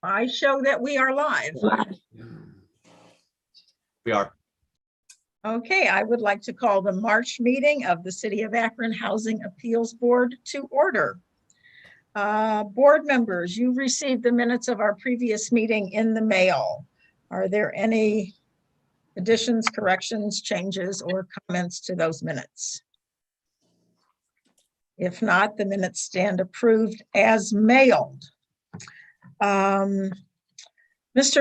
I show that we are live. We are. Okay, I would like to call the March meeting of the City of Akron Housing Appeals Board to order. Board members, you received the minutes of our previous meeting in the mail. Are there any additions, corrections, changes, or comments to those minutes? If not, the minutes stand approved as mailed. Mr.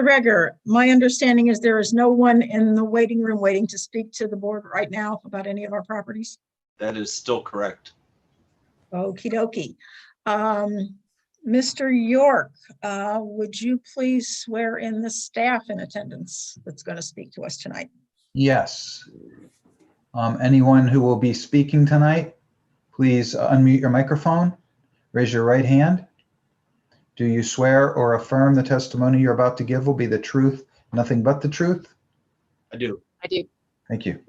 Reger, my understanding is there is no one in the waiting room waiting to speak to the board right now about any of our properties? That is still correct. Okie dokie. Mr. York, would you please swear in the staff in attendance that's going to speak to us tonight? Yes. Anyone who will be speaking tonight, please unmute your microphone, raise your right hand. Do you swear or affirm the testimony you're about to give will be the truth, nothing but the truth? I do. I do. Thank you.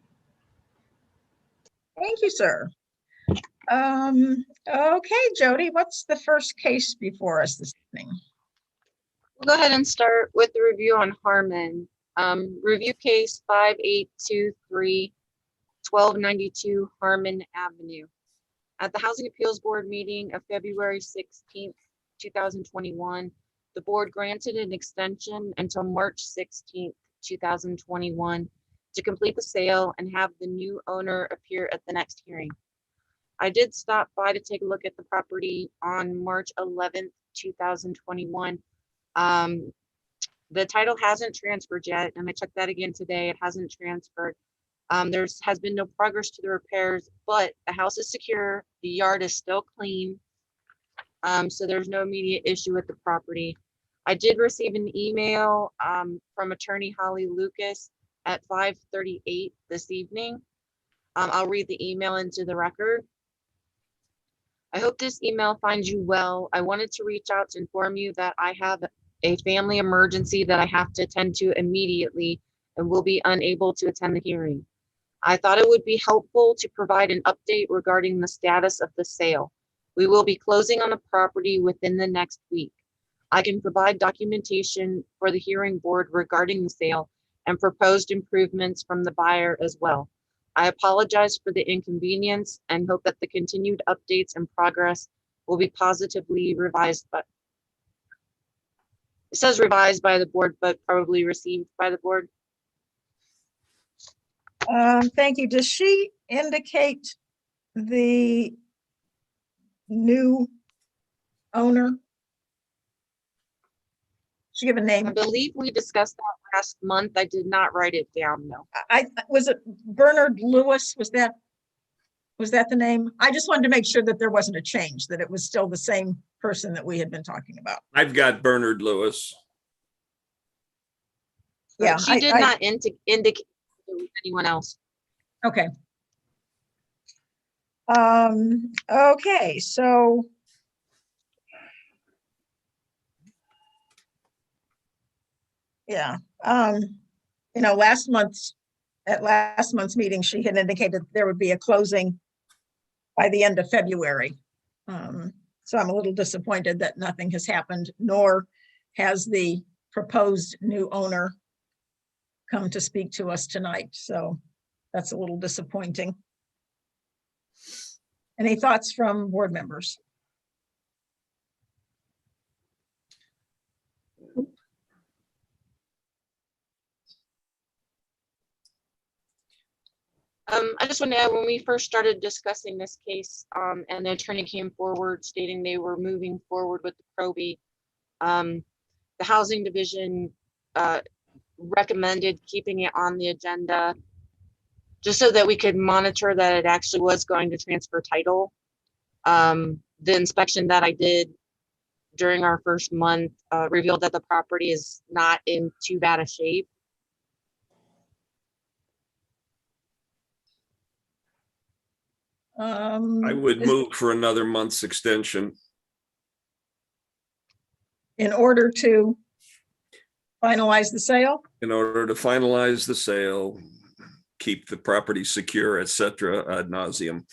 Thank you, sir. Okay, Jody, what's the first case before us this evening? We'll go ahead and start with the review on Harmon. Review case 5823 1292 Harmon Avenue. At the Housing Appeals Board meeting of February 16th, 2021, the board granted an extension until March 16th, 2021 to complete the sale and have the new owner appear at the next hearing. I did stop by to take a look at the property on March 11th, 2021. The title hasn't transferred yet, and I checked that again today. It hasn't transferred. There has been no progress to the repairs, but the house is secure. The yard is still clean. So there's no immediate issue with the property. I did receive an email from attorney Holly Lucas at 5:38 this evening. I'll read the email into the record. I hope this email finds you well. I wanted to reach out to inform you that I have a family emergency that I have to attend to immediately and will be unable to attend the hearing. I thought it would be helpful to provide an update regarding the status of the sale. We will be closing on the property within the next week. I can provide documentation for the hearing board regarding the sale and proposed improvements from the buyer as well. I apologize for the inconvenience and hope that the continued updates and progress will be positively revised, but it says revised by the board, but probably received by the board. Thank you. Does she indicate the new owner? She give a I name? believe we discussed that last month. I did not write it down though. Was it Bernard Lewis? Was that the name? I just wanted to make sure that there wasn't a change, that it was still the same person that we had been talking about. I've got Bernard Lewis. Yeah, She did not indicate it was anyone else. Okay. Okay, so yeah, last month's meeting, she had indicated there would be a closing by the end of February. So I'm a little disappointed that nothing has happened, nor has the proposed new owner come to speak to us tonight. So that's a little disappointing. Any thoughts from board members? I just want to add, when we first started discussing this case, and the attorney came forward stating they were moving forward with the probate, the housing division recommended keeping it on the agenda just so that we could monitor that it actually was going to transfer title. The inspection that I did during our first month revealed that the property is not in too bad a shape. I would move for another month's extension. In order to finalize the sale? In order to finalize the sale, keep the property secure, et cetera, ad nauseum.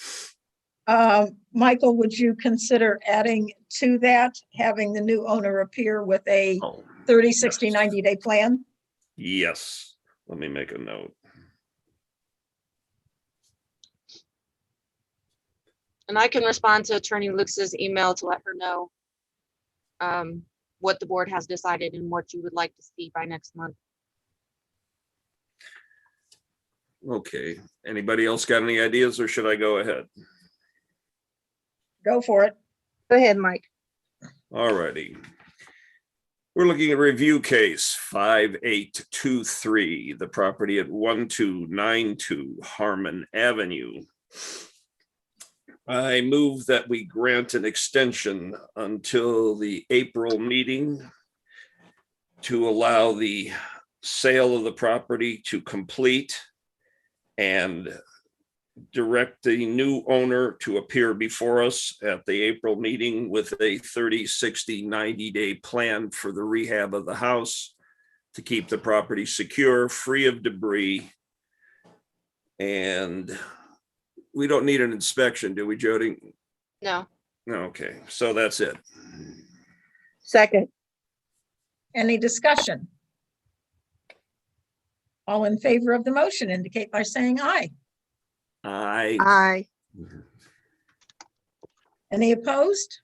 Michael, would you consider adding to that, having the new owner appear with a 30, 60, 90-day plan. Yes, let me make a note. And I can respond to Attorney Lux's email to let her know what the board has decided and what you would like to see by next month. Okay, anybody else got any ideas or should I go ahead? Go for it. Go ahead, Mike. All righty. We're looking at review case 5823, the property at 1292 Harmon Avenue. I move that we grant an extension until the April meeting to allow the sale of the property to complete and direct the new owner to appear before us at the April meeting with a 30, 60, 90-day plan for the rehab of the house to keep the property secure, free of debris. And we don't need an inspection, do we, Jody? No, Okay, so that's it. Second. Any discussion? All in favor of the motion indicate by saying aye. Aye. Any opposed?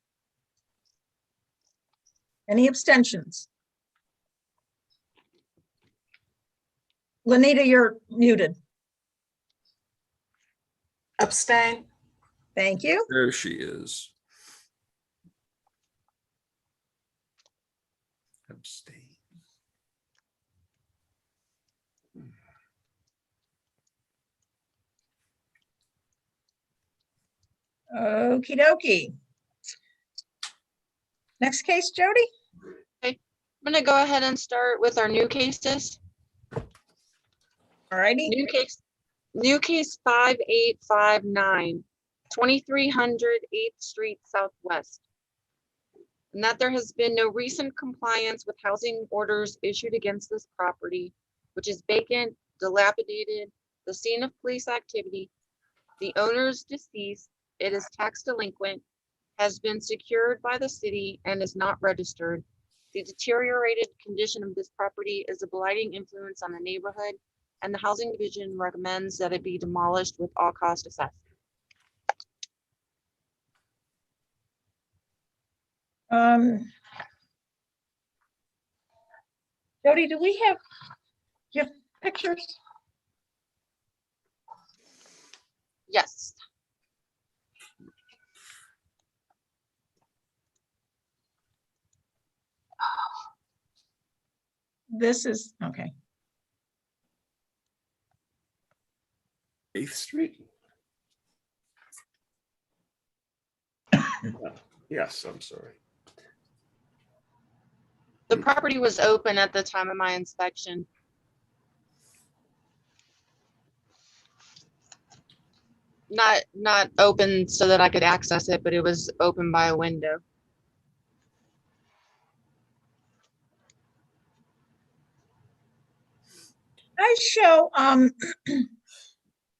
Any abstentions? Lenita, you're muted. Abstain. Thank you. There she is. Abstain. Okie dokie. Next case, Jody? I'm gonna go ahead and start with our new cases. All righty. New case 5859, 2300 8th Street Southwest. And that there has been no recent compliance with housing orders issued against this property, which is vacant, dilapidated, the scene of police activity. The owner is deceased, it is tax delinquent, has been secured by the city and is not registered. The deteriorated condition of this property is a blighting influence on the neighborhood, and the housing division recommends that it be demolished with all cost assessed. Jody, do you have pictures? Yes. This is, okay. 8th Street? Yes, I'm sorry. The property was open at the time of my inspection. Not open so that I could access it, but it was open by a window. I show on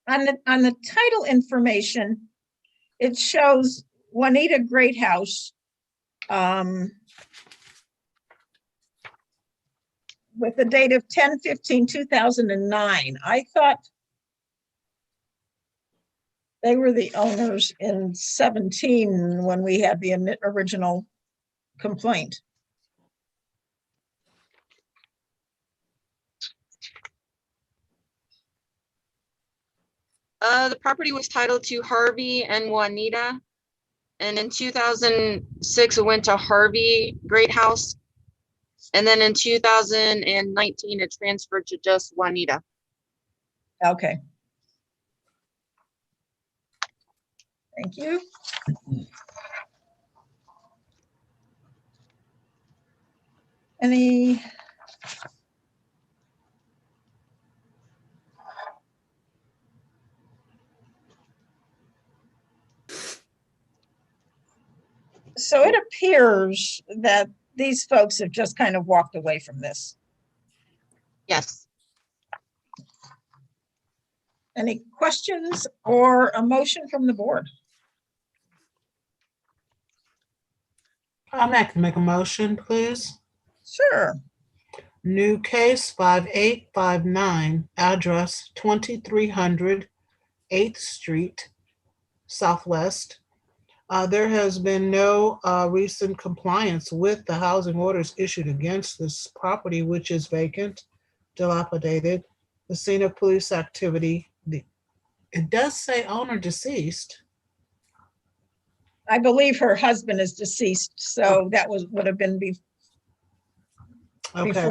the title information, it shows Juanita Greathouse with the date of 10/15/2009. I thought they were the owners in 17 when we had the original complaint. The property was titled to Harvey and Juanita. And in 2006, it went to Harvey Greathouse. And then in 2019, it transferred to just Juanita. Okay. Thank you. Any? So it appears that these folks have just kind of walked away from this. Yes. Any questions or a motion from the board? I'd like to make a motion, please. Sure. New case 5859, address 2300 8th Street, Southwest. There has been no recent compliance with the housing orders issued against this property, which is vacant, dilapidated. The scene of police activity. It does say owner deceased. I believe her husband is deceased, so that would have been Okay.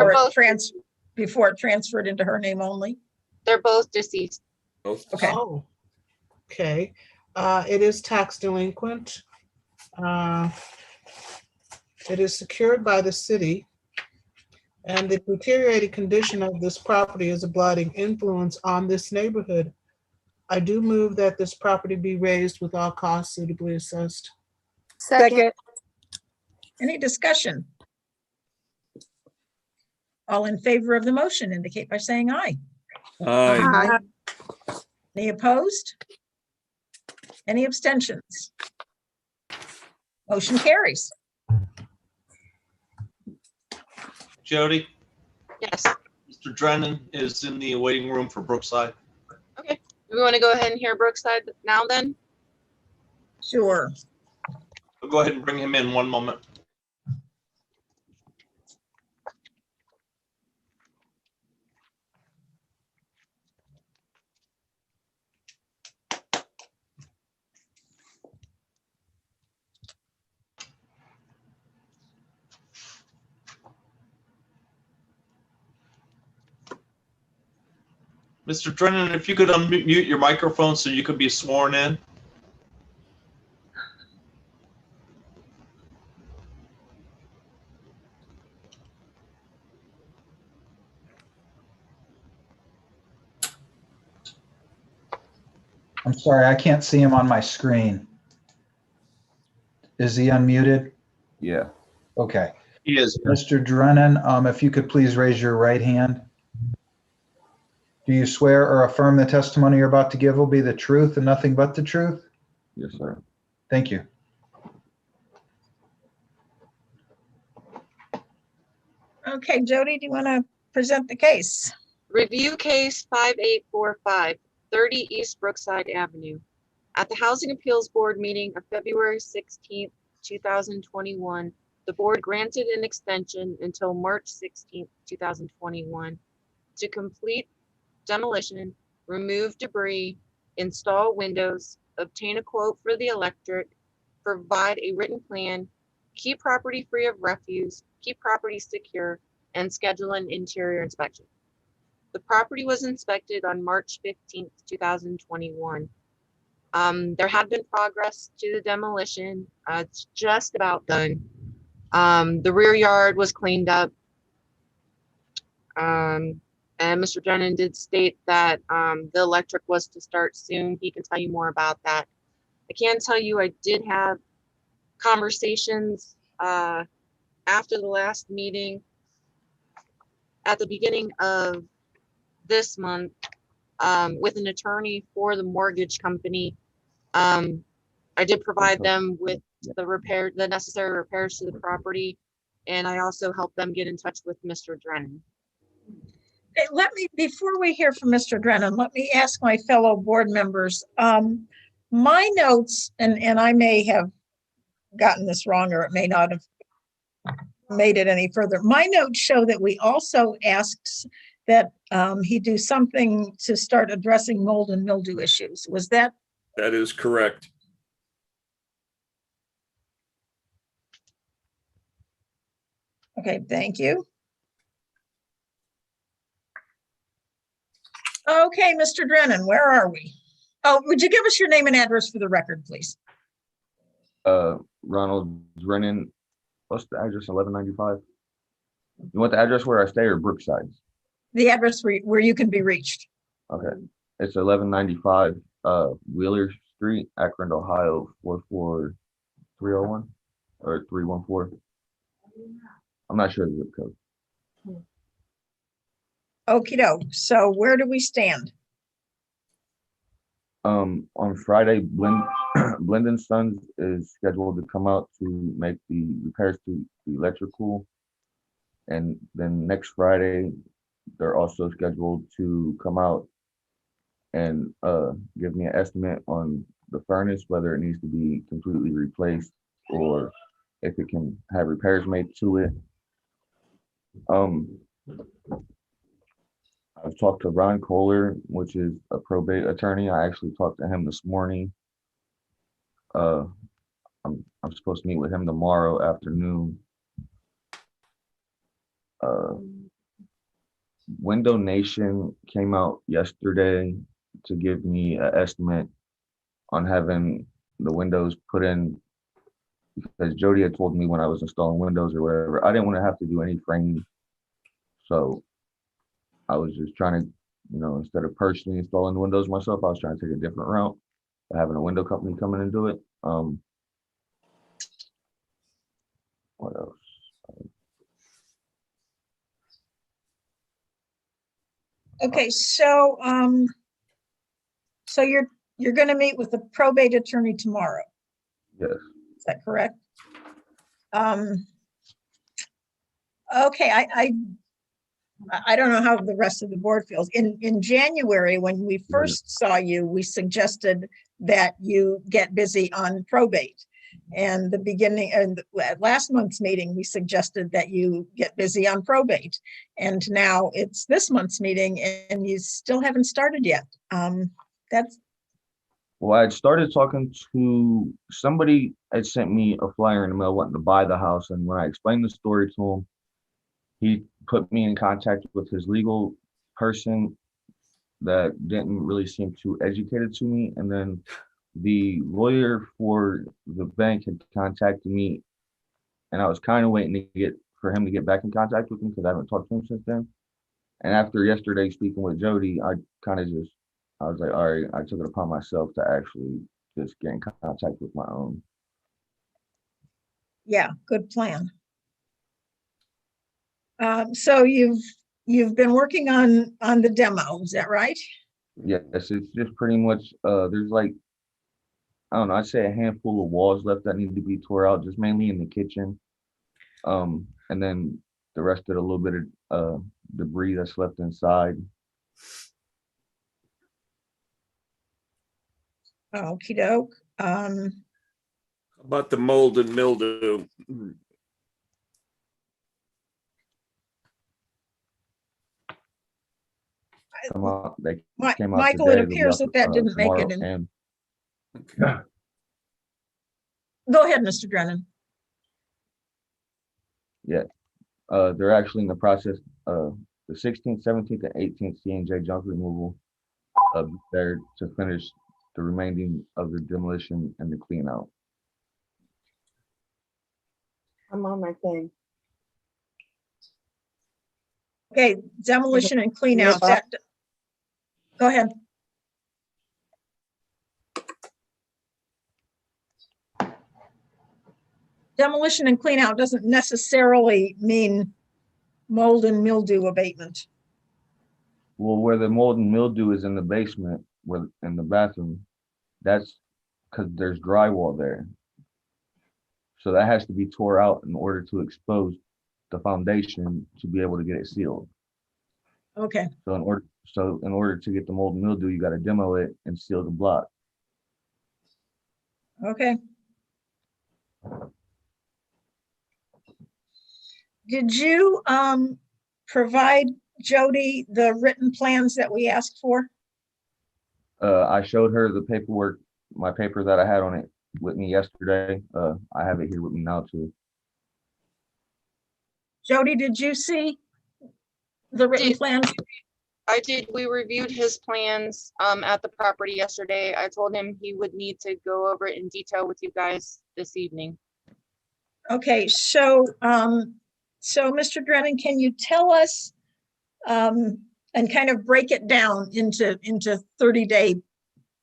before it transferred into her name only. They're both deceased. Both. Okay. Oh, okay. It is tax delinquent. It is secured by the city. And the deteriorated condition of this property is a blighting influence on this neighborhood. I do move that this property be raised with all costs suitably assessed. Second. Any discussion? All in favor of the motion indicate by saying aye. Aye. Aye. Any opposed? Any abstentions? Motion carries. Jody, Yes. Mr. Drennan is in the waiting room for Brookside. Okay. We want to go ahead and hear Brookside now then? Sure. We'll go ahead and bring him in one moment. Mr. Drennan, if you could unmute your microphone so you could be sworn in. I'm sorry, I can't see him on my screen. Is he unmuted? Yeah. Okay. He is. Mr. Drennan, if you could please raise your right hand. Do you swear or affirm the testimony you're about to give will be the truth and nothing but the truth? Yes, sir. Thank you. Okay, Jody, do you want to present the case? Review case 5845, 30 East Brookside Avenue. At the Housing Appeals Board meeting of February 16th, 2021, the board granted an extension until March 16th, 2021 to complete demolition, remove debris, install windows, obtain a quote for the electric, provide a written plan, keep property free of refuse, keep property secure, and schedule an interior inspection. The property was inspected on March 15th, 2021. There had been progress to the demolition. It's just about done. The rear yard was cleaned up. And Mr. Drennan did state that the electric was to start soon. He can tell you more about that. I can tell you I did have conversations after the last meeting at the beginning of this month with an attorney for the mortgage company. I did provide them with the necessary repairs to the property, and I also helped them get in touch with Mr. Drennan. Hey, before we hear from Mr. Drennan, let me ask my fellow board members. My notes, and I may have gotten this wrong, or it may not have made it any further. My notes show that we also asked that he do something to start addressing mold and mildew issues. Was that? That is correct. Okay, thank you. Okay, Mr. Drennan, where are we? Oh, would you give us your name and address for the record, please? Ronald Drennan. What's the address? 1195. You want the address where I stay or Brookside? The address where you can be reached. Okay. It's 1195 Wheeler Street, Akron, Ohio 44301 or 314. I'm not sure the zip code. Okie doke. So where do we stand? On Friday, Blendon Sons is scheduled to come out to make the repairs to the electrical And then next Friday, they're also scheduled to come out and give me an estimate on the furnace, whether it needs to be completely replaced or if it can have repairs made to it. I've talked to Ron Kohler, which is a probate attorney. I actually talked to him this morning. I'm supposed to meet with him tomorrow afternoon. Window Nation came out yesterday to give me an estimate on having the windows put in, because Jody had told me when I was installing windows or whatever, I didn't want to have to do any framing. So I was just trying to, instead of personally installing the windows myself, I was trying to take a different route by having a window company come in and do it. What else? Okay, so you're gonna meet with the probate attorney tomorrow, Yes. is that correct? Okay, I don't know how the rest of the board feels. In January, when we first saw you, we suggested that you get busy on probate. And at last month's meeting, we suggested that you get busy on probate. And now it's this month's meeting and you still haven't started yet. Well, I had started talking to somebody had sent me a flyer in the mail wanting to buy the house. And when I explained the story to him, he put me in contact with his legal person that didn't really seem too educated to me. And then the lawyer for the bank had contacted me, and I was kind of waiting for him to get back in contact with me because I haven't talked to him since then. And after yesterday speaking with Jody, I was like, all right, I took it upon myself to actually just get in contact with my own. Yeah, good plan. So you've been working on the demo, is that right? Yes, it's just pretty much, there's like, I don't know, I'd say a handful of walls left that need to be tore out, just mainly in the kitchen. And then the rest of a little bit of debris that's left inside. Okey doke. About the mold and mildew. They came out Michael, today. it They'll be appears out, that didn't make it tomorrow, in. and Okay. Go ahead, Mr. Drennan. yeah, they're actually in the process of the 16th, 17th, and 18th C&J junk removal there to finish the remaining of the demolition and the clean out. I'm on my thing. Okay, demolition and clean out, Yeah. Go ahead. Demolition and clean out doesn't necessarily mean mold and mildew abatement. Well, where the mold and mildew is in the basement, where in the bathroom, that's because there's drywall there. So that has to be tore out in order to expose the foundation to be able to get it sealed. Okay, So in order to get the mold and mildew, you got to demo it and seal the block. okay. Did you provide Jody the written plans that we asked for? I showed her the paperwork, my paper that I had on it with me yesterday. I have it here with me now too. Jody, did you see the written plans? I did. We reviewed his plans at the property yesterday. I told him he would need to go over it in detail with you guys this evening. Okay, so Mr. Drennan, can you tell us and kind of break it down into 30-day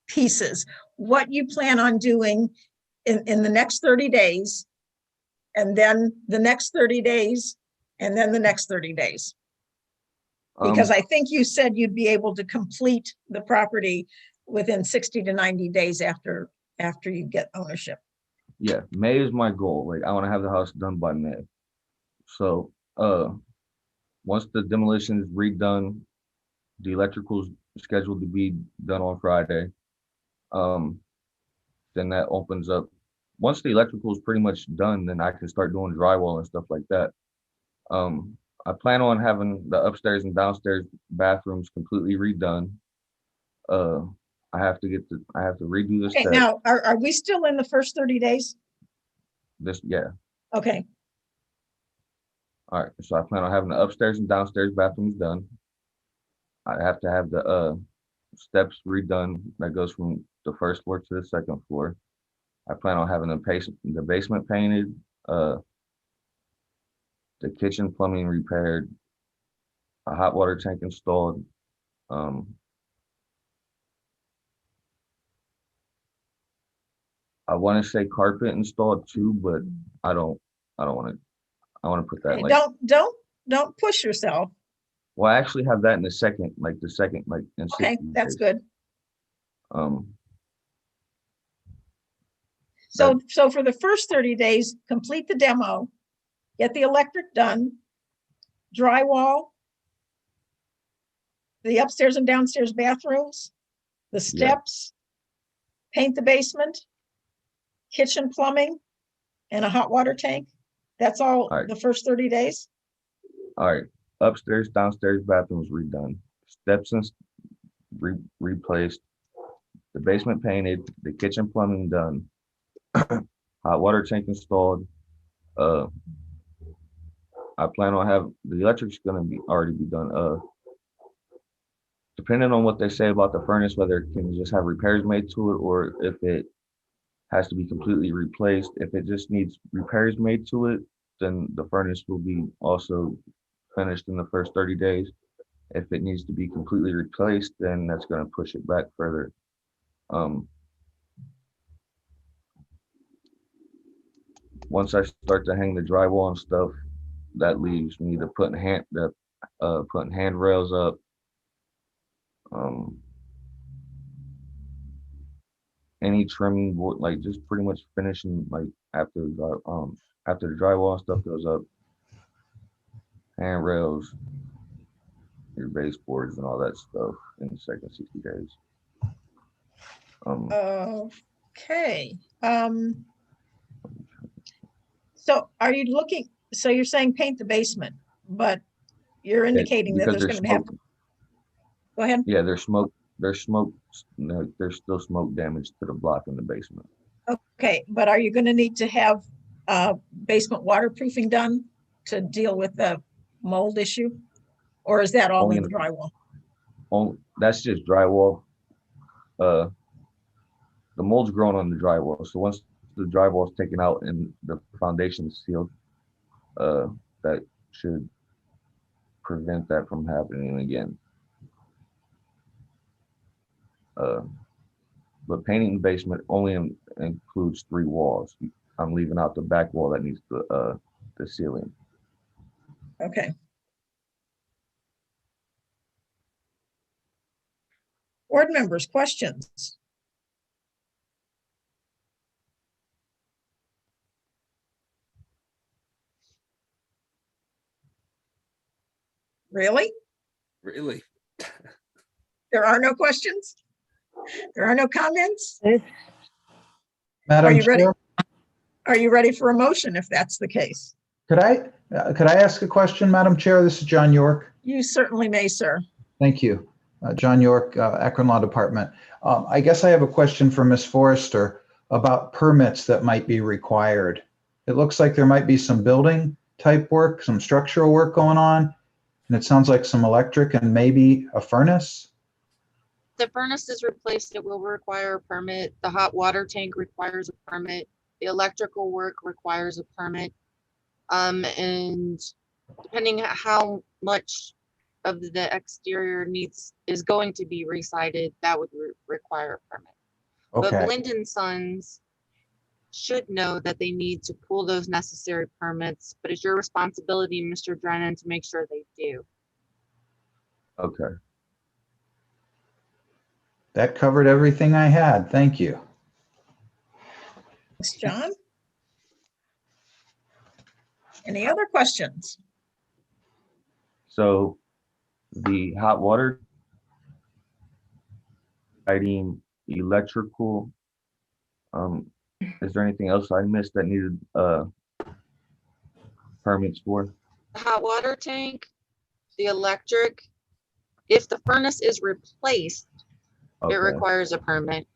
pieces, what you plan on doing in the next 30 days, and then the next 30 days, and then the next 30 days? Because I think you said you'd be able to complete the property within 60 to 90 days after you get ownership. Yeah, May is my goal. Like I want to have the house done by May. So once the demolition is redone, the electrical's scheduled to be done on Friday. Then that opens up. Once the electrical is pretty much done, then I can start doing drywall and stuff like that. I plan on having the upstairs and downstairs bathrooms completely redone. I have to redo the Okay, steps. now, are we still in the first 30 days? Yeah. Okay, All right. So I plan on having the upstairs and downstairs bathrooms done. I have to have the steps redone that goes from the first floor to the second floor. I plan on having the basement painted, the kitchen plumbing repaired, a hot water tank installed. I want to say carpet installed too, but I don't want to. I want to put that okay, like. don't push yourself. Well, I actually have that in the second, like in Okay, 60 that's days. good. Um, So for the first 30 days, complete the demo, get the electric done, drywall, the upstairs and downstairs bathrooms, the steps, paint the basement, kitchen plumbing, and a hot water tank. That's all All right. the first 30 days? all right, upstairs, downstairs bathrooms redone, steps and replaced, the basement painted, the kitchen plumbing done, hot water tank installed. I plan on the electric's gonna already be done. Depending on what they say about the furnace, whether it can just have repairs made to it or if it has to be completely replaced. If it just needs repairs made to it, then the furnace will be also finished in the first 30 days. If it needs to be completely replaced, then that's going to push it back further. Once I start to hang the drywall and stuff, that leaves me to putting handrails up. Any trimming, like just pretty much finishing, like after the drywall and stuff goes up, handrails, your baseboards and all that stuff in the second 60 days. Okay. So are you looking, so you're saying paint the basement, but you're indicating that because there's going to have, go ahead. Yeah, there's smoke, no, there's still smoke damage to the block in the basement. Okay, but are you going to need to have basement waterproofing done to deal with the mold issue? Or is that all Only in in the drywall? That's just drywall. The mold's growing on the drywall. So once the drywall is taken out and the foundation is sealed, that should prevent that from happening again. But painting the basement only includes 3 walls. I'm leaving out the back wall that needs the ceiling. Okay. Board members, questions? Really? Really? There are no questions? There are no comments? Are Madam you ready? Chair, Are you ready for a motion if that's the case? could I ask a question, Madam Chair? This is John York. You certainly may, sir. Thank you. John York, Akron Law Department. I guess I have a question for Ms. Forrester about permits that might be required. It looks like there might be some building type work, some structural work going on, and it sounds like some electric and maybe a furnace. The furnace is replaced, it will require a permit. The hot water tank requires a permit. The electrical work requires a permit. And depending on how much of the exterior is going to be resided, that would require a permit. But Okay, Linden Sons should know that they need to pull those necessary permits, but it's your responsibility, Mr. Drennan, to make sure they do. Okay. that covered everything I had. Thank you. Thanks, John. Any other questions? So the hot water, lighting, electrical, is there anything else I missed that needed permits for? The hot water tank, the electric, if the furnace is replaced, it Okay, requires a permit,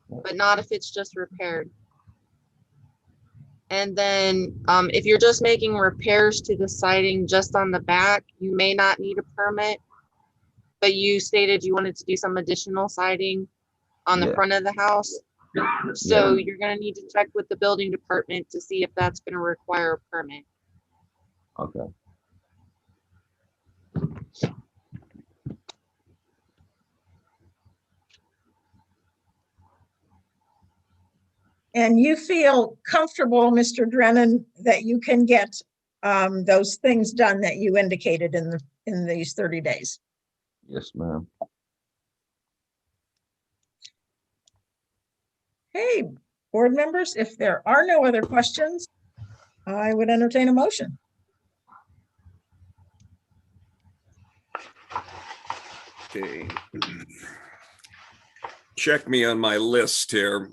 but not if it's just repaired. And then if you're just making repairs to the siding just on the back, you may not need a permit. But you stated you wanted to do some additional siding on the Yeah. front of the house. So you're gonna need to check with the building department to see if that's gonna require a permit. okay. And you feel comfortable, Mr. Drennan, that you can get those things done that you indicated in these 30 days? Yes, ma'am. Hey, board members, if there are no other questions, I would entertain a motion. Okay. Check me on my list here.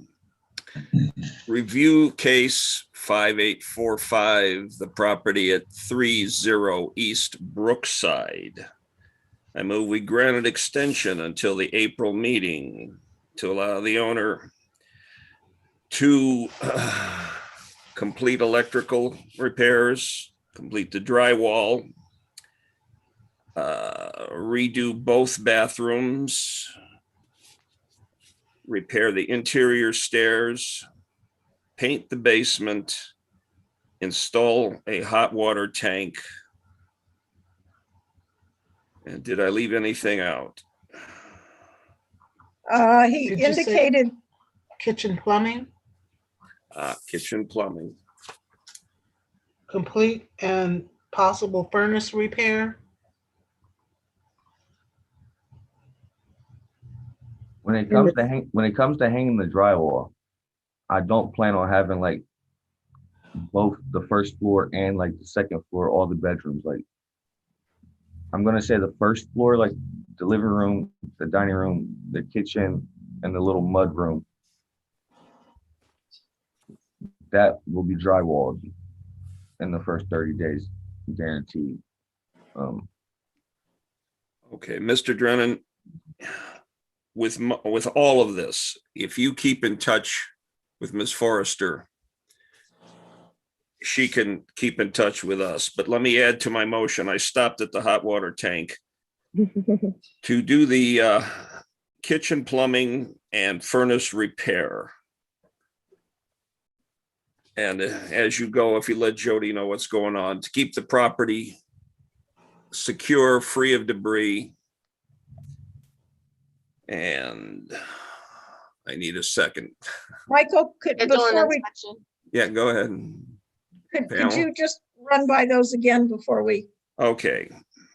Review case 5845, the property at 30 East Brookside. I move we grant an extension until the April meeting to allow the owner to complete electrical repairs, complete the drywall, redo both bathrooms, repair the interior stairs, paint the basement, install a hot water tank. And did I leave anything out? He Did you say- indicated, Kitchen plumbing, Kitchen plumbing. complete and possible furnace repair. When it comes to hanging the drywall, I don't plan on having like both the first floor and like the second floor, all the bedrooms. Like, I'm gonna say the first floor, like the living room, the dining room, the kitchen, and the little mud room. That will be drywalled in the first 30 days, guaranteed. Okay, Mr. Drennan, with all of this, if you keep in touch with Ms. Forrester, she can keep in touch with us. But let me add to my motion. I stopped at the hot water tank to do the kitchen plumbing and furnace repair. And as you go, if you let Jody know what's going on, to keep the property secure, free of debris. And I need a second. Michael, could, Schedule an before we, inspection. Yeah, go ahead. could you just run by those again before we, Okay.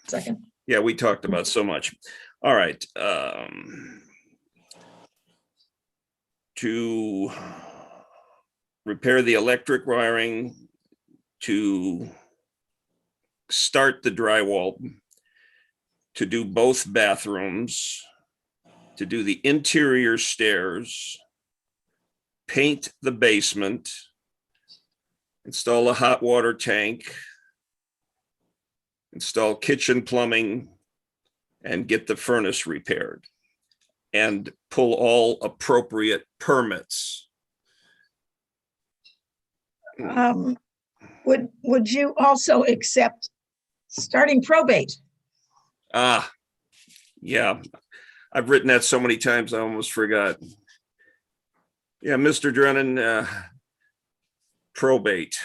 second? Yeah, we talked about so much. All right. To repair the electric wiring, to start the drywall, to do both bathrooms, to do the interior stairs, paint the basement, install a hot water tank, install kitchen plumbing, and get the furnace repaired, and pull all appropriate permits. Would you also accept starting probate? Yeah, I've written that so many times, I almost forgot. Yeah, Mr. Drennan, probate.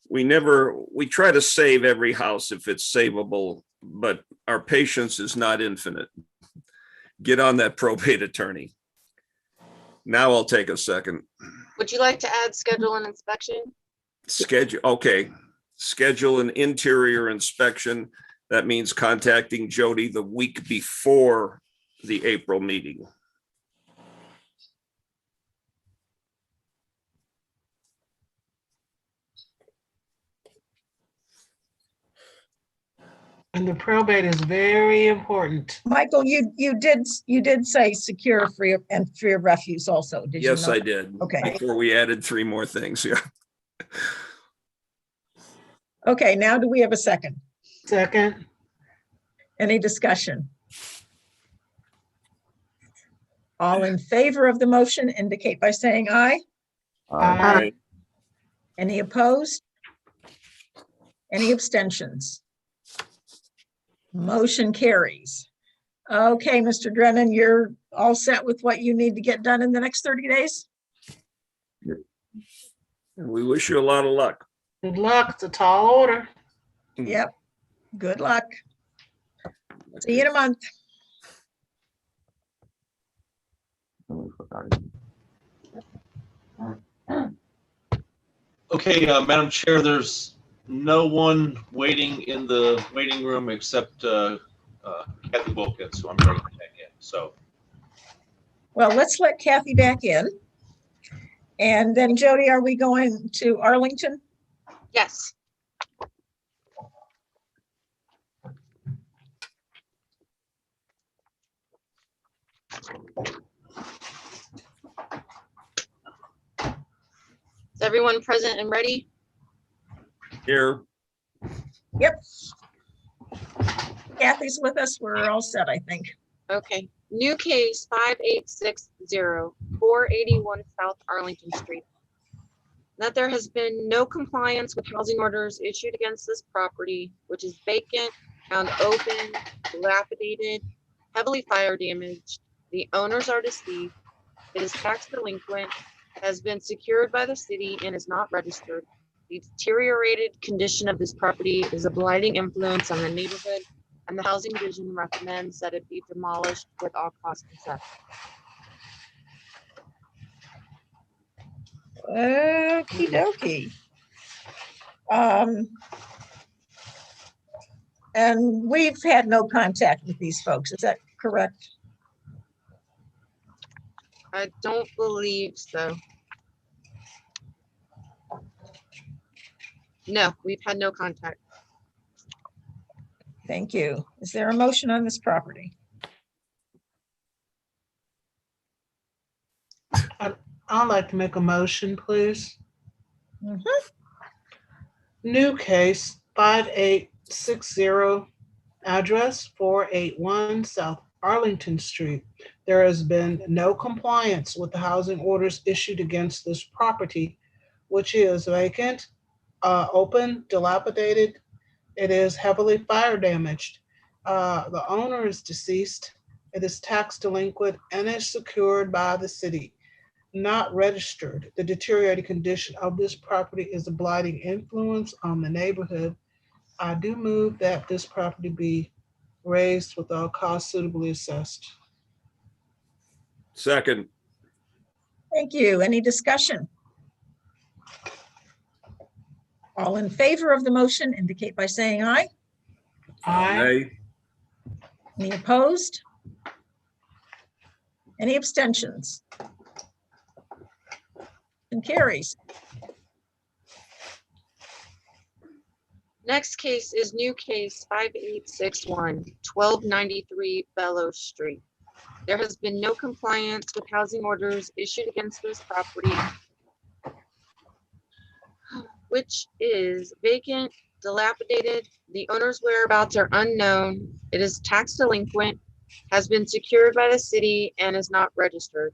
We try to save every house if it's savable, but our patience is not infinite. Get on that probate attorney. Now I'll take a second. Would you like to add schedule an inspection? Schedule, okay. Schedule an interior inspection. That means contacting Jody the week before the April meeting. And the probate is very important. Michael, you did say secure, free and free of refuse also, did you? Yes, know I that? did. Okay. Before we added 3 more things, yeah. Okay, now do we have a second? Second, Any discussion? All in favor of the motion indicate by saying aye. Aye. Any opposed? Any abstentions? Motion carries. Okay, Mr. Drennan, you're all set with what you need to get done in the next 30 days? And we wish you a lot of luck. good luck. It's a tall order. Yep. Good luck. See you in a month. Okay, Madam Chair, there's no one waiting in the waiting room except Kathy Wilkins, who I'm bringing back in. So, Well, let's let Kathy back in. And then Jody, are we going to Arlington? Yes. Is everyone present and ready? Here, Yep. Kathy's with us. We're all set, I think. Okay. New case 5860, 481 South Arlington Street. That there has been no compliance with housing orders issued against this property, which is vacant, found open, dilapidated, heavily fire damaged. The owners are deceased. It is tax delinquent, has been secured by the city and is not registered. The deteriorated condition of this property is a blighting influence on the neighborhood, and the Housing Division recommends that it be demolished with all costs assessed. Okie dokie. And we've had no contact with these folks, is that correct? I don't believe so. No, we've had no contact. Thank you. Is there a motion on this property? I'd like to make a motion, please. Mhm. New case 5860, address 481 South Arlington Street. There has been no compliance with the housing orders issued against this property, which is vacant, open, dilapidated. It is heavily fire damaged. The owner is deceased. It is tax delinquent and is secured by the city, not registered. The deteriorated condition of this property is a blighting influence on the neighborhood. I do move that this property be raised with all costs suitably assessed. second, Thank you. Any discussion? All in favor of the motion indicate by saying aye. Aye. Any opposed? Any abstentions? And carries. Next case is new case 5861, 1293 Bellows Street. There has been no compliance with housing orders issued against this property, which is vacant, dilapidated. The owner's whereabouts are unknown. It is tax delinquent, has been secured by the city, and is not registered.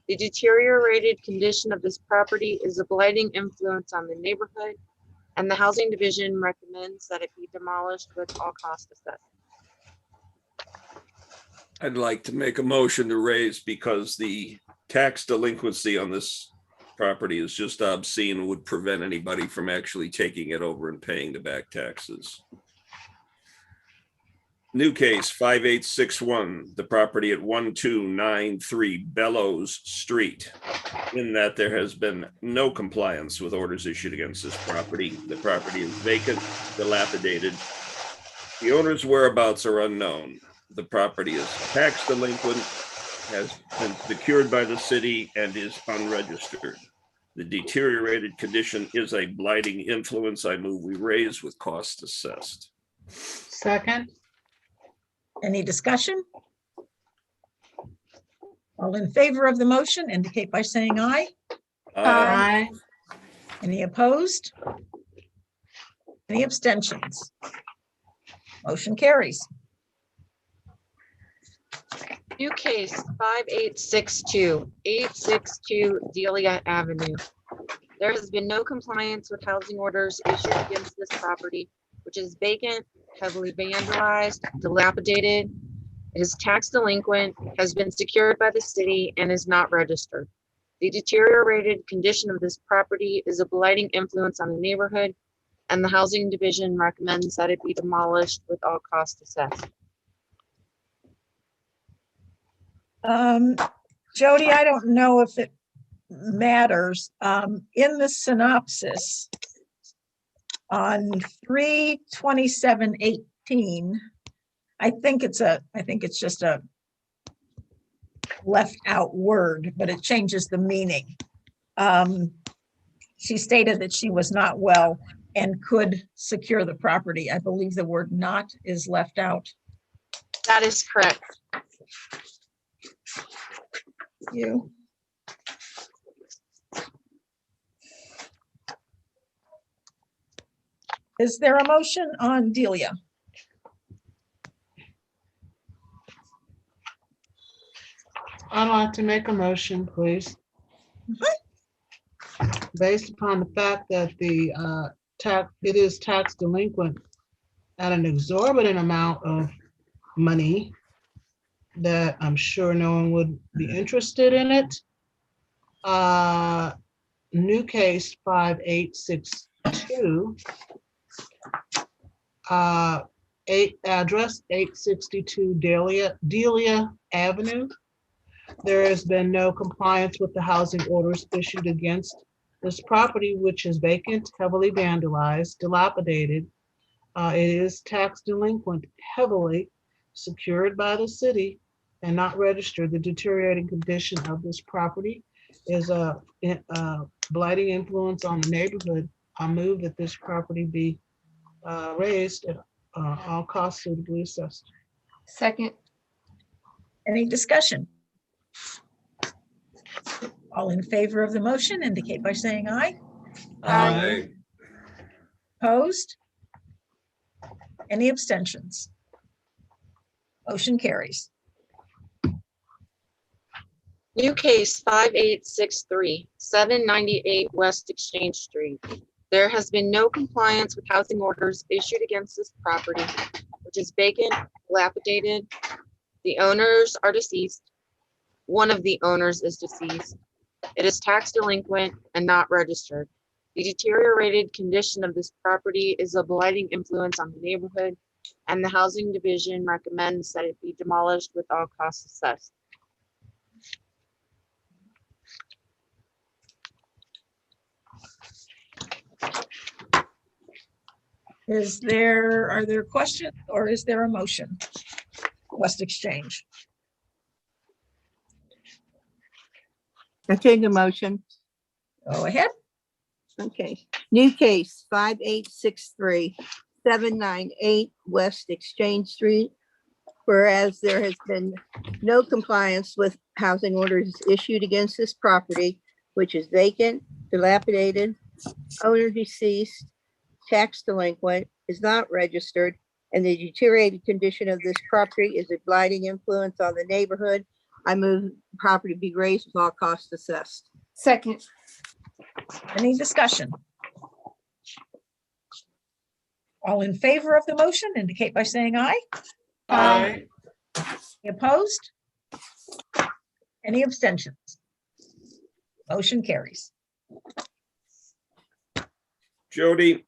The deteriorated condition of this property is a blighting influence on the neighborhood, and the Housing Division recommends that it be demolished with all costs assessed. I'd like to make a motion to raise because the tax delinquency on this property is just obscene and would prevent anybody from actually taking it over and paying the back taxes. New case 5861, the property at 1293 Bellows Street. In that there has been no compliance with orders issued against this property. The property is vacant, dilapidated. The owner's whereabouts are unknown. The property is tax delinquent, has been secured by the city, and is unregistered. The deteriorated condition is a blighting influence. I move we raise with cost assessed. Second. Any discussion? All in favor of the motion indicate by saying aye. Aye. Aye. Any opposed? Any abstentions? Motion carries. New case 5862 Delia Avenue. There has been no compliance with housing orders issued against this property, which is vacant, heavily vandalized, dilapidated. It is tax delinquent, has been secured by the city, and is not registered. The deteriorated condition of this property is a blighting influence on the neighborhood, and the housing division recommends that it be demolished with all costs assessed. Jody, I don't know if it matters. In the synopsis on 3/27/18, I think it's just a left out word, but it changes the meaning. She stated that she was not well and could secure the property. I believe the word "not" is left out. That is correct. You. Is there a motion on Delia? I'd like to make a motion, please. Based upon the fact that the it is tax delinquent at an exorbitant amount of money that I'm sure no one would be interested in it. New case 5862. Address 862 Delia Avenue. There has been no compliance with the housing orders issued against this property, which is vacant, heavily vandalized, dilapidated. It is tax delinquent, heavily secured by the city and not registered. The deteriorating condition of this property is a blighting influence on the neighborhood. I move that this property be raised at all costs suitably assessed. Second. Any discussion? All in favor of the motion indicate by saying aye. Aye. Opposed? Any abstentions? Motion carries. New case 5863, 798 West Exchange Street. There has been no compliance with housing orders issued against this property, which is vacant, dilapidated. The owners are deceased. One of the owners is deceased. It is tax delinquent and not registered. The deteriorated condition of this property is a blighting influence on the neighborhood, and the housing division recommends that it be demolished with all costs assessed. Are there questions or is there a motion? West Exchange. I take a motion. Go ahead. Okay. New case 5863, 798 West Exchange Street. Whereas there has been no compliance with housing orders issued against this property, which is vacant, dilapidated, owner deceased, tax delinquent, is not registered, and the deteriorated condition of this property is a blighting influence on the neighborhood. I move property be raised with all costs assessed. Second. Any discussion? All in favor of the motion indicate by saying aye. Aye. Any opposed? Any abstentions? Motion carries. Jody,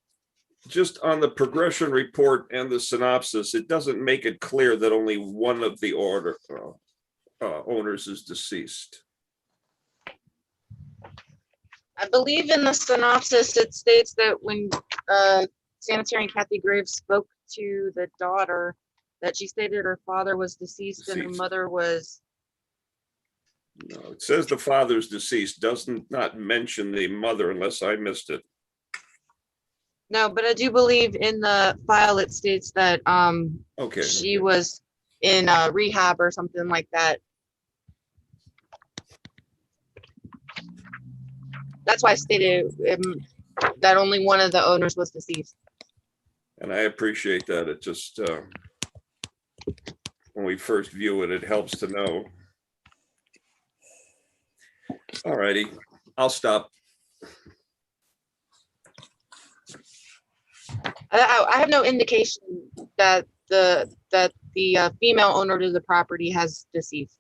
just on the progression report and the synopsis, it doesn't make it clear that only one of the owners is deceased. I believe in the synopsis, it states that when sanitarian Kathy Graves spoke to the daughter, that she stated her father was deceased and her Deceased. mother was, No, it says the father's deceased, doesn't not mention the mother unless I missed it. No, but I do believe in the file, it states that, Okay. she was in rehab or something like that. That's why I stated that only one of the owners was deceased. And I appreciate that. It just, when we first view it, it helps to know. All righty, I'll stop. I have no indication that the female owner to the property has deceased.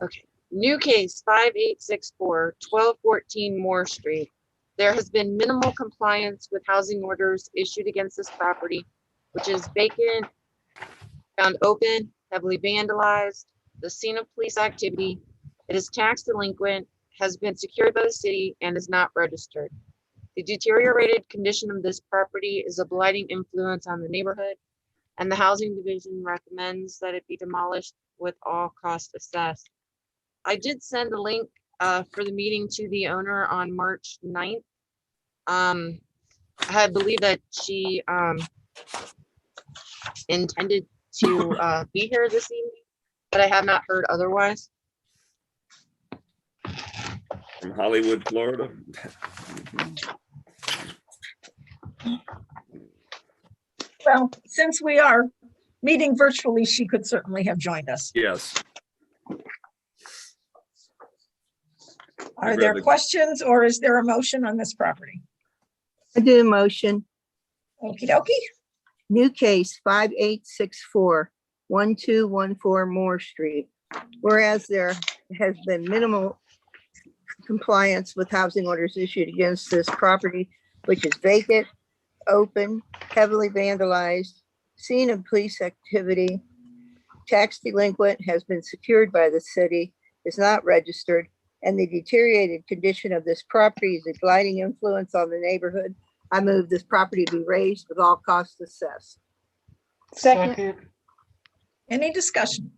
Okay, new case 5864, 1214 Moore Street. There has been minimal compliance with housing orders issued against this property, which is vacant, found open, heavily vandalized, the scene of police activity. It is tax delinquent, has been secured by the city, and is not registered. The deteriorated condition of this property is a blighting influence on the neighborhood, and the housing division recommends that it be demolished with all costs assessed. I did send a link for the meeting to the owner on March 9th. I believe that she intended to be here this evening, but I have not heard otherwise. From Hollywood, Florida. Well, since we are meeting virtually, she could certainly have joined us. Yes. Are there questions or is there a motion on this property? I do a motion. Okie dokie. New case 5864, 1214 Moore Street. Whereas there has been minimal compliance with housing orders issued against this property, which is vacant, open, heavily vandalized, scene of police activity, tax delinquent, has been secured by the city, is not registered, and the deteriorated condition of this property is a blighting influence on the neighborhood. I move this property be raised with all costs assessed. Second. Any discussion?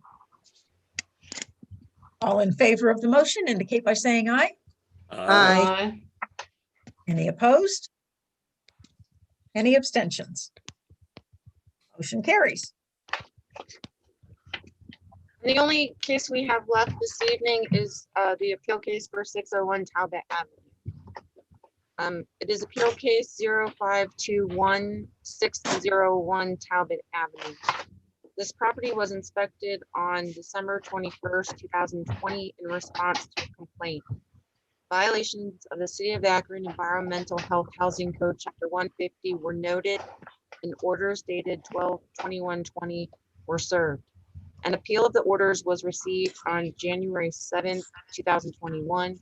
All in favor of the motion indicate by saying aye. Aye. Any opposed? Any abstentions? Motion carries. The only case we have left this evening is the appeal case for 601 Talbot Avenue. It is appeal case 0521601 Talbot Avenue. This property was inspected on December 21st, 2020 in response to a complaint. Violations of the City of Akron Environmental Health Housing Code Chapter 150 were noted and orders dated 12/21/20 were served. An appeal of the orders was received on January 7th, 2021.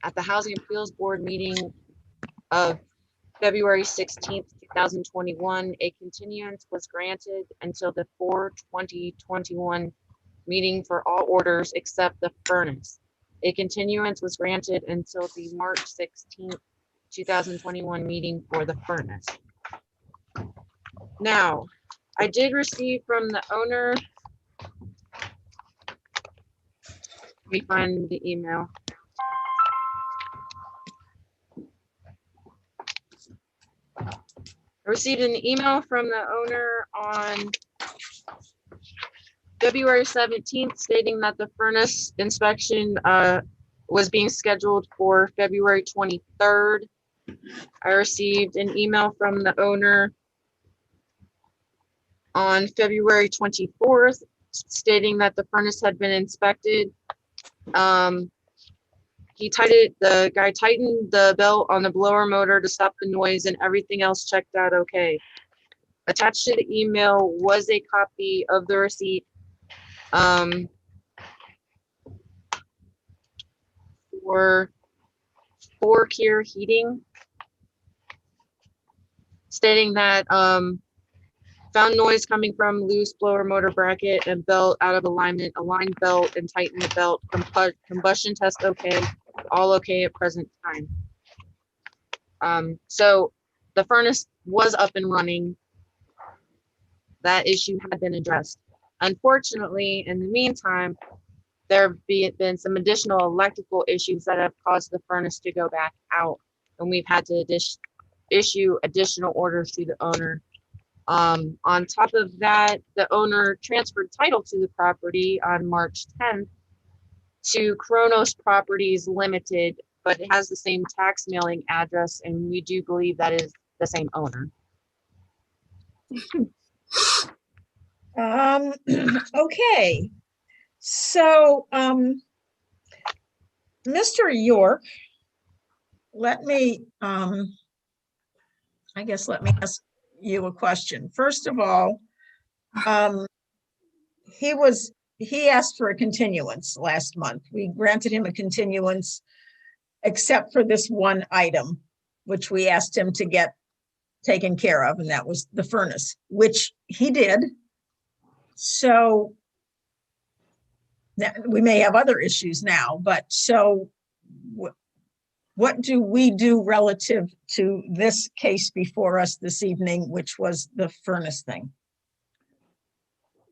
At the Housing Appeals Board meeting of February 16th, 2021, a continuance was granted until the 4/20/21 meeting for all orders except the furnace. A continuance was granted until the March 16th, 2021 meeting for the furnace. Now, I did receive from the owner. Let me find the email. I received an email from the owner on February 17th stating that the furnace inspection was being scheduled for February 23rd. I received an email from the owner on February 24th stating that the furnace had been inspected. The guy tightened the belt on the blower motor to stop the noise and everything else checked out okay. Attached to the email was a copy of the receipt for 4-Kier Heating, stating that found noise coming from loose blower motor bracket and belt out of alignment, aligned belt and tighten the belt. Combustion test okay, all okay at present time. So the furnace was up and running. That issue had been addressed. Unfortunately, in the meantime, there been some additional electrical issues that have caused the furnace to go back out. And we've had to issue additional orders to the owner. On top of that, the owner transferred title to the property on March 10th to Kronos Properties Limited, but it has the same tax mailing address, and we do believe that is the same owner. Okay, so, Mr. York, let me, I guess, let me ask you a question. First of all, he asked for a continuance last month. We granted him a continuance except for this one item, which we asked him to get taken care of, and that was the furnace, which he did. So we may have other issues now, but so what do we do relative to this case before us this evening, which was the furnace thing?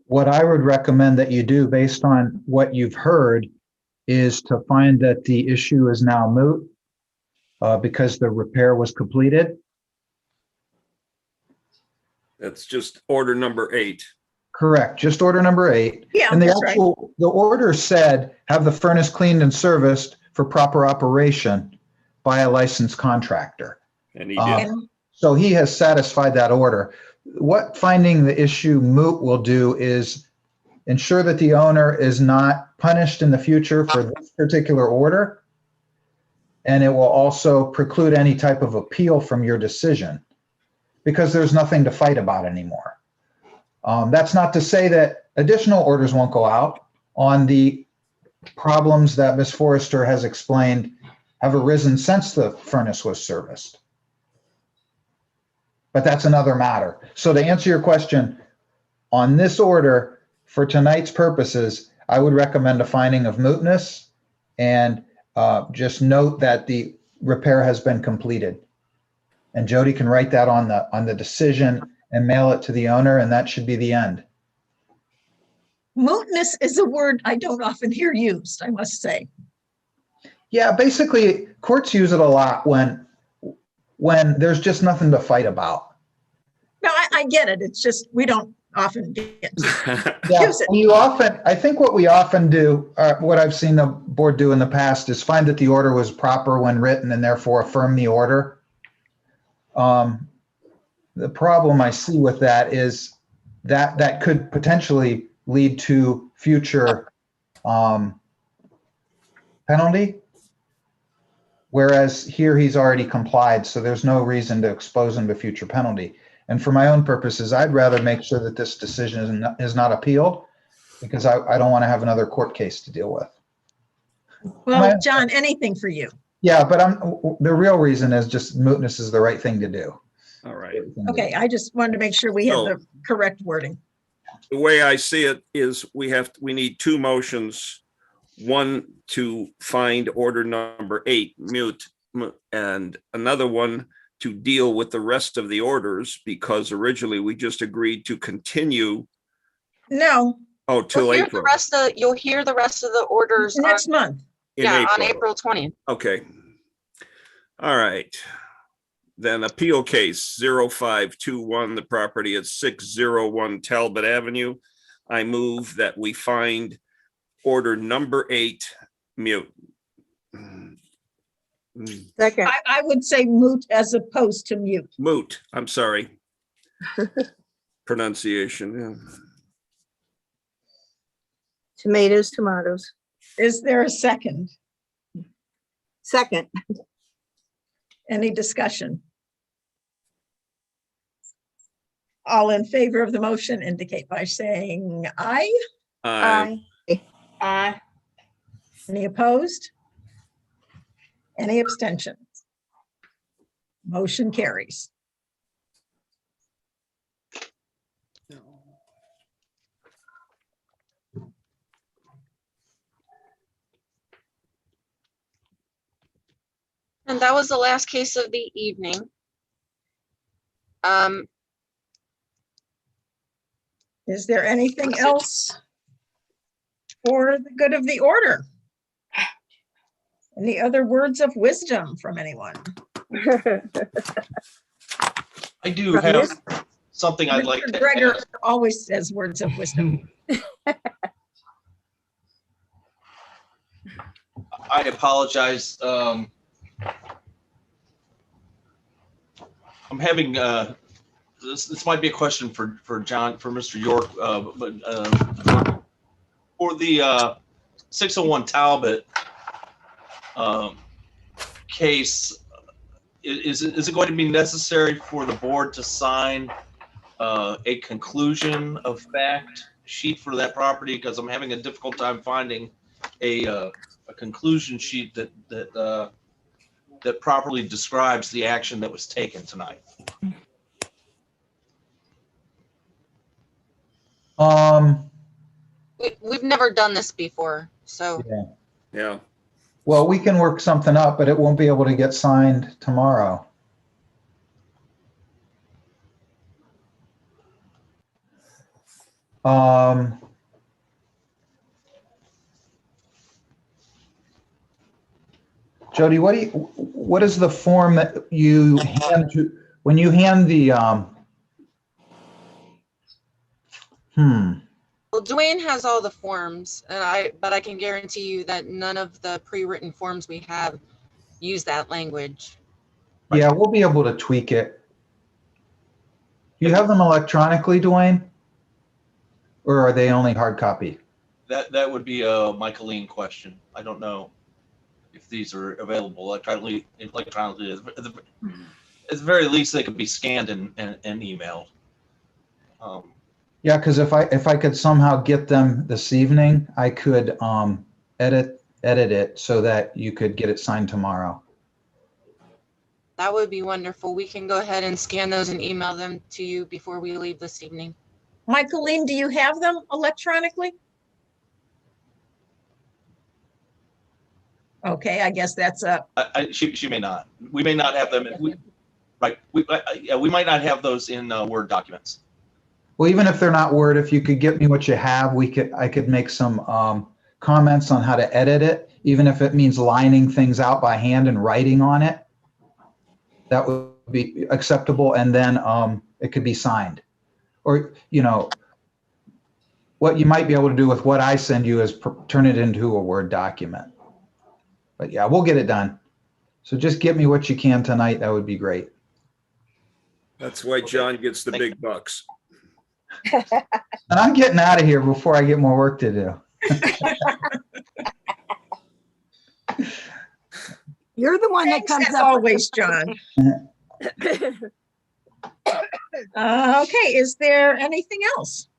What I would recommend that you do, based on what you've heard, is to find that the issue is now moot because the repair was completed. That's just order number 8. Correct, just order number 8. Yeah, And the that's right. the order said, have the furnace cleaned and serviced for proper operation by a licensed contractor. And he did. So he has satisfied that order. What finding the issue moot will do is ensure that the owner is not punished in the future for this particular order. And it will also preclude any type of appeal from your decision because there's nothing to fight about anymore. That's not to say that additional orders won't go out on the problems that Ms. Forrester has explained have arisen since the furnace was serviced. But that's another matter. So to answer your question, on this order, for tonight's purposes, I would recommend a finding of mootness and just note that the repair has been completed. And Jody can write that on the decision and mail it to the owner, and that should be the end. Mootness is a word I don't often hear used, I must say. Yeah, basically, courts use it a lot when there's just nothing to fight about. No, I get it. It's just, we don't often get to Yeah, use it. I think what we often do, what I've seen the board do in the past is find that the order was proper when written and therefore affirm the order. The problem I see with that is that could potentially lead to future penalty. Whereas here he's already complied, so there's no reason to expose him to future penalty. And for my own purposes, I'd rather make sure that this decision is not appealed because I don't want to have another court case to deal with. Well, John, anything for you. Yeah, but the real reason is just mootness is the right thing to do. All right. Okay, I just wanted to make sure we had the correct wording. The way I see it is we need 2 motions. One to find order number 8 mute, and another one to deal with the rest of the orders because originally we just agreed to continue. No, Till April. You'll hear the rest of the orders next month. on April 20th. Okay. All right. Then appeal case 0521, the property at 601 Talbot Avenue. I move that we find order number 8 mute. Second. I would say moot as opposed to mute. Moot, I'm sorry. Pronunciation. Tomatoes, tomatoes. Is there a second? Second. Any discussion? All in favor of the motion indicate by saying aye. Aye. Aye. Any opposed? Any abstentions? Motion carries. And that was the last case of the evening. Is there anything else for the good of the order. Any other words of wisdom from anyone? I do From have this- something I'd like Mr. to Gregor ask. always says words of wisdom. I apologize. I'm having, this might be a question for Mr. York, but for the 601 Talbot case, is it going to be necessary for the board to sign a conclusion of fact sheet for that property? Because I'm having a difficult time finding a conclusion sheet that properly describes the action that was taken tonight. We've never done this before, so Yeah. Well, we can work something up, but it won't be able to get signed tomorrow. Jody, what is the form that you hand to, when you hand the, well, Dwayne has all the forms, and but I can guarantee you that none of the pre-written forms we have use that language. yeah, we'll be able to tweak it. Do you have them electronically, Dwayne? Or are they only hard copy? That would be a Michaeline question. I don't know if these are available electronically. At the very least, they could be scanned and emailed. Yeah, because if I could somehow get them this evening, I could edit it so that you could get it signed tomorrow. That would be wonderful. We can go ahead and scan those and email them to you before we leave this evening. Michaeline, do you have them electronically? Okay, I guess that's She may not. We may not have them. Right. We might not have those in Word documents. Well, even if they're not Word, if you could get me what you have, I could make some comments on how to edit it, even if it means lining things out by hand and writing on it. That would be acceptable, and then it could be signed. Or, what you might be able to do with what I send you is turn it into a Word document. But yeah, we'll get it done. So just get me what you can tonight. That would be great. That's why John gets the big bucks. And I'm getting out of here before I get more work to do. You're the one that thanks comes as up. always, John. Okay, is there anything else?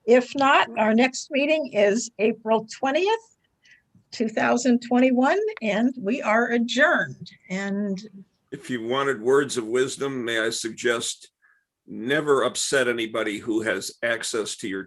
If not, our next meeting is April 20th, 2021, and we are adjourned. And If you wanted words of wisdom, may I suggest never upset anybody who has access to your